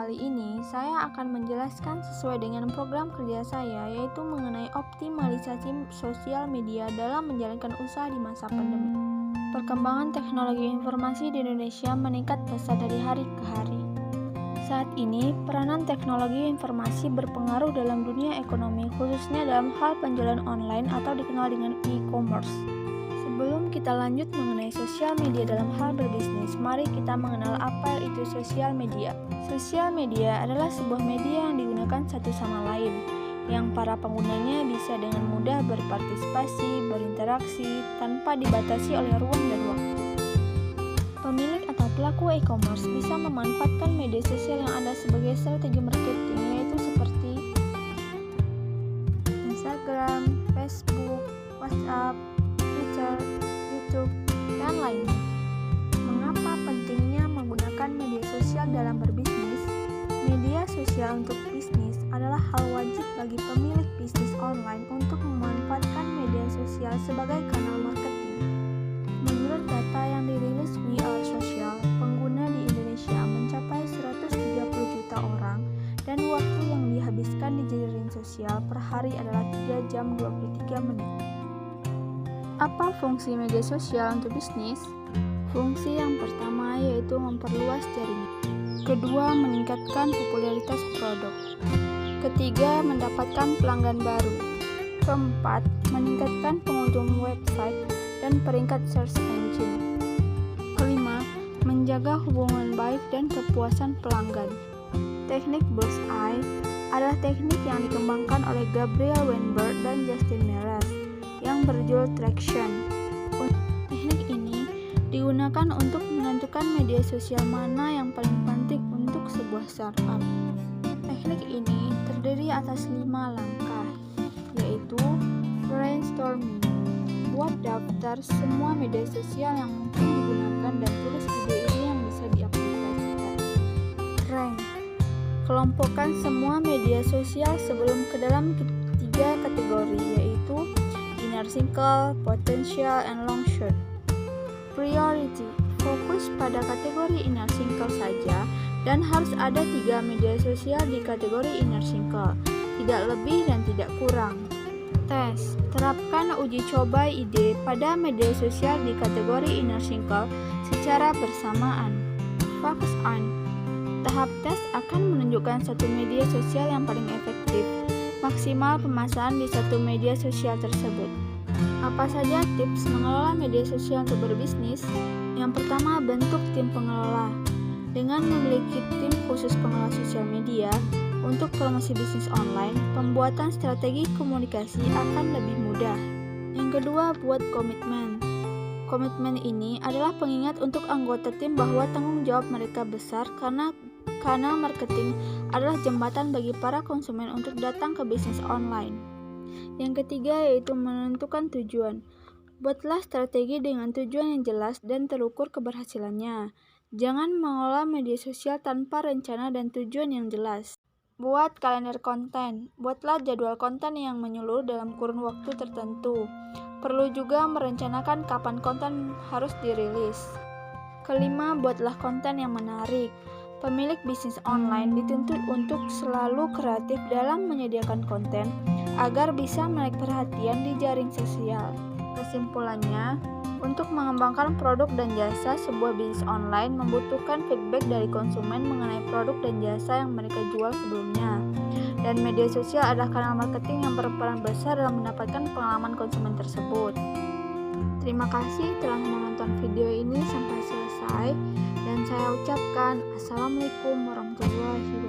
kali ini saya akan menjelaskan sesuai dengan program kerja saya, yaitu mengenai optimalisasi sosial media dalam menjalankan usaha di masa pandemi. Perkembangan teknologi informasi di Indonesia meningkat pesat dari hari ke hari. Saat ini, peranan teknologi informasi berpengaruh dalam dunia ekonomi, khususnya dalam hal penjualan online atau dikenal dengan e-commerce. Sebelum kita lanjut mengenai sosial media dalam hal berbisnis, mari kita mengenal apa itu sosial media. Sosial media adalah sebuah media yang digunakan satu sama lain, yang para penggunanya bisa dengan mudah berpartisipasi, berinteraksi, tanpa dibatasi oleh ruang dan waktu. Pemilik atau pelaku e-commerce bisa memanfaatkan media sosial yang ada sebagai strategi marketing, yaitu seperti Instagram, Facebook, WhatsApp, Twitter, YouTube, dan lainnya. Mengapa pentingnya menggunakan media sosial dalam berbisnis? Media sosial untuk bisnis adalah hal wajib bagi pemilik bisnis online untuk memanfaatkan media sosial sebagai kanal marketing. Menurut data yang dirilis We Are Social, pengguna di Indonesia mencapai 130 juta orang dan waktu yang dihabiskan di jaring sosial per hari adalah 3 jam 23 menit. Apa fungsi media sosial untuk bisnis? Fungsi yang pertama yaitu memperluas jaringan. Kedua, meningkatkan popularitas produk. Ketiga, mendapatkan pelanggan baru. Keempat, meningkatkan pengunjung website dan peringkat search engine. Kelima, menjaga hubungan baik dan kepuasan pelanggan. Teknik bullseye adalah teknik yang dikembangkan oleh Gabriel Weinberg dan Justin Meres yang berjudul Traction. Teknik ini digunakan untuk menentukan media sosial mana yang paling penting untuk sebuah startup. Teknik ini terdiri atas 5 langkah, yaitu brainstorming. Buat daftar semua media sosial yang mungkin digunakan dan tulis ide ini yang bisa diaplikasikan. Rank. Kelompokkan semua media sosial sebelum ke dalam 3 kategori, yaitu inner circle, potential, and long shot. Priority. Fokus pada kategori inner circle saja dan harus ada 3 media sosial di kategori inner circle, tidak lebih dan tidak kurang. Tes. Terapkan uji coba ide pada media sosial di kategori inner circle secara bersamaan. Focus on. Tahap tes akan menunjukkan satu media sosial yang paling efektif. Maksimal pemasaran di satu media sosial tersebut. Apa saja tips mengelola media sosial untuk berbisnis? Yang pertama, bentuk tim pengelola. Dengan memiliki tim khusus pengelola sosial media untuk promosi bisnis online, pembuatan strategi komunikasi akan lebih mudah. Yang kedua, buat komitmen. Komitmen ini adalah pengingat untuk anggota tim bahwa tanggung jawab mereka besar karena kanal marketing adalah jembatan bagi para konsumen untuk datang ke bisnis online. Yang ketiga yaitu menentukan tujuan. Buatlah strategi dengan tujuan yang jelas dan terukur keberhasilannya. Jangan mengelola media sosial tanpa rencana dan tujuan yang jelas. Buat kalender konten. Buatlah jadwal konten yang menyeluruh dalam kurun waktu tertentu. Perlu juga merencanakan kapan konten harus dirilis. Kelima, buatlah konten yang menarik. Pemilik bisnis online dituntut untuk selalu kreatif dalam menyediakan konten agar bisa menarik perhatian di jaring sosial. Kesimpulannya, untuk mengembangkan produk dan jasa, sebuah bisnis online membutuhkan feedback dari konsumen mengenai produk dan jasa yang mereka jual sebelumnya. Dan media sosial adalah kanal marketing yang berperan besar dalam mendapatkan pengalaman konsumen tersebut. Terima kasih telah menonton video ini sampai selesai. Dan saya ucapkan Assalamualaikum warahmatullahi wabarakatuh.